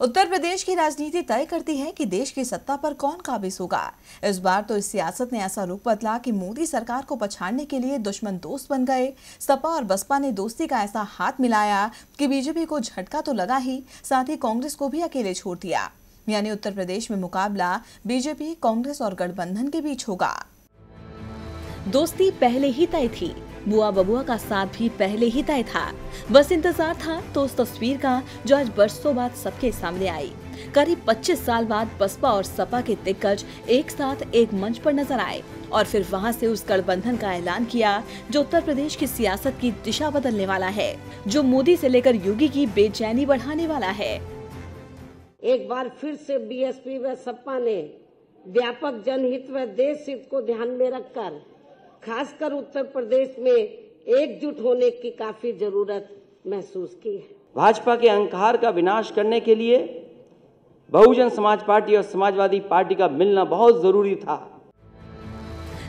उत्तर प्रदेश की राजनीति तय करती है कि देश की सत्ता पर कौन काबिज होगा। इस बार तो इस सियासत ने ऐसा रुख बदला कि मोदी सरकार को पछाड़ने के लिए दुश्मन दोस्त बन गए। सपा और बसपा ने दोस्ती का ऐसा हाथ मिलाया कि बीजेपी को झटका तो लगा ही, साथ ही कांग्रेस को भी अकेले छोड़ दिया। यानी उत्तर प्रदेश में मुकाबला बीजेपी, कांग्रेस और गठबंधन के बीच होगा। दोस्ती पहले ही तय थी, बुआ बबुआ का साथ भी पहले ही तय था। बस इंतजार था तो उस तस्वीर का जो आज बरसों बाद सबके सामने आई। करीब 25 साल बाद बसपा और सपा के दिग्गज एक साथ एक मंच पर नजर आए और फिर वहां से उस गठबंधन का ऐलान किया जो उत्तर प्रदेश की सियासत की दिशा बदलने वाला है, जो मोदी से लेकर योगी की बेचैनी बढ़ाने वाला है। एक बार फिर से बीएसपी व सपा ने व्यापक जनहित व देश हित को ध्यान में रखकर खासकर उत्तर प्रदेश में एकजुट होने की काफी जरूरत महसूस की है। भाजपा के अहंकार का विनाश करने के लिए बहुजन समाज पार्टी और समाजवादी पार्टी का मिलना बहुत जरूरी था।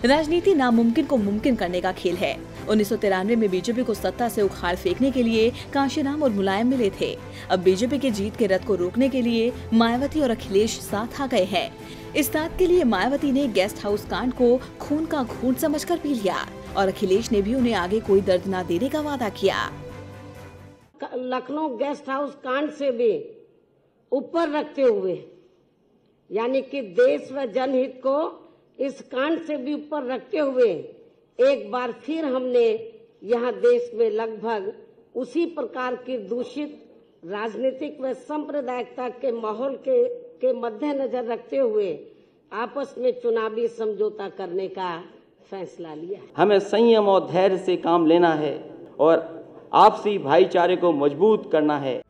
राजनीति नामुमकिन को मुमकिन करने का खेल है। 1993 में बीजेपी को सत्ता से उखाड़ फेंकने के लिए कांशीराम और मुलायम मिले थे। अब बीजेपी के जीत के रथ को रोकने के लिए मायावती और अखिलेश साथ आ गए हैं। इस बात के लिए मायावती ने गेस्ट हाउस कांड को खून का घूंट समझकर पी लिया और अखिलेश ने भी उन्हें आगे कोई दर्द न देने का वादा किया। लखनऊ गेस्ट हाउस कांड से भी ऊपर रखते हुए, यानी कि देश व जनहित को इस कांड से भी ऊपर रखते हुए एक बार फिर हमने यहाँ देश में लगभग उसी प्रकार की दूषित राजनीतिक व सांप्रदायिकता के माहौल के मद्देनजर रखते हुए आपस में चुनावी समझौता करने का फैसला लिया। हमें संयम और धैर्य से काम लेना है और आपसी भाईचारे को मजबूत करना है।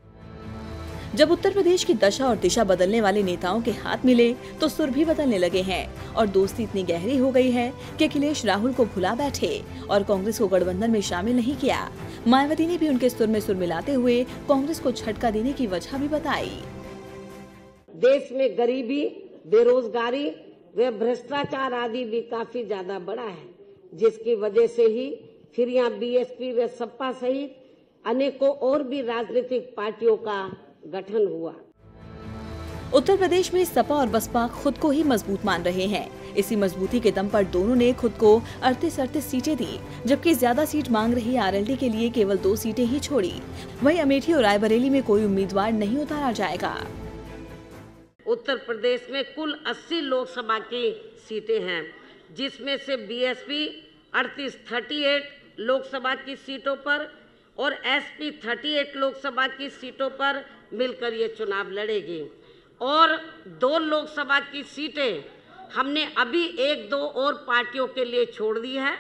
जब उत्तर प्रदेश की दशा और दिशा बदलने वाले नेताओं के हाथ मिले तो सुर भी बदलने लगे हैं और दोस्ती इतनी गहरी हो गई है कि अखिलेश राहुल को भुला बैठे और कांग्रेस को गठबंधन में शामिल नहीं किया। मायावती ने भी उनके सुर में सुर मिलाते हुए कांग्रेस को झटका देने की वजह भी बताई। देश में गरीबी, बेरोजगारी व भ्रष्टाचार आदि भी काफी ज्यादा बढ़ा है, जिसकी वजह से ही फिर यहाँ बीएसपी व सपा सहित अनेकों और भी राजनीतिक पार्टियों का गठन हुआ। उत्तर प्रदेश में सपा और बसपा खुद को ही मजबूत मान रहे हैं। इसी मजबूती के दम पर दोनों ने खुद को 38 सीटें दी, जबकि ज्यादा सीट मांग रही आरएलडी के लिए केवल 2 सीटें ही छोड़ी। वहीं अमेठी और रायबरेली में कोई उम्मीदवार नहीं उतारा जाएगा। उत्तर प्रदेश में कुल 80 लोकसभा की सीटें हैं, जिसमें से बीएसपी 38 लोकसभा की सीटों पर और एसपी 38 लोकसभा की सीटों पर मिलकर ये चुनाव लड़ेगी और 2 लोकसभा की सीटें हमने अभी 1-2 और पार्टियों के लिए छोड़ दी है।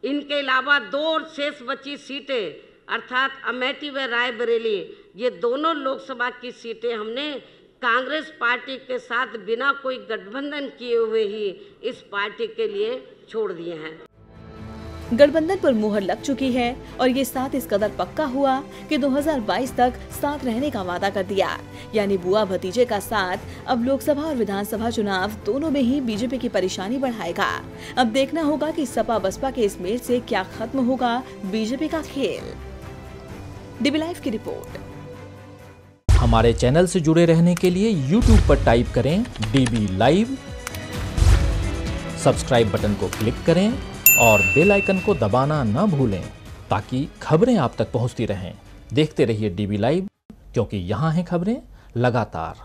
इनके अलावा 2 और शेष बची सीटें अर्थात अमेठी व रायबरेली, ये दोनों लोकसभा की सीटें हमने कांग्रेस पार्टी के साथ बिना कोई गठबंधन किए हुए ही इस पार्टी के लिए छोड़ दिए हैं। गठबंधन पर मुहर लग चुकी है और ये साथ इस कदर पक्का हुआ कि 2022 तक साथ रहने का वादा कर दिया। यानी बुआ भतीजे का साथ अब लोकसभा और विधानसभा चुनाव दोनों में ही बीजेपी की परेशानी बढ़ाएगा। अब देखना होगा कि सपा बसपा के इस मेल से क्या खत्म होगा बीजेपी का खेल। डीबी लाइव की रिपोर्ट। हमारे चैनल से जुड़े रहने के लिए YouTube पर टाइप करें DB लाइव, सब्सक्राइब बटन को क्लिक करें और बेल आइकन को दबाना न भूलें ताकि खबरें आप तक पहुंचती रहें। देखते रहिए DB लाइव, क्योंकि यहाँ हैं खबरें लगातार।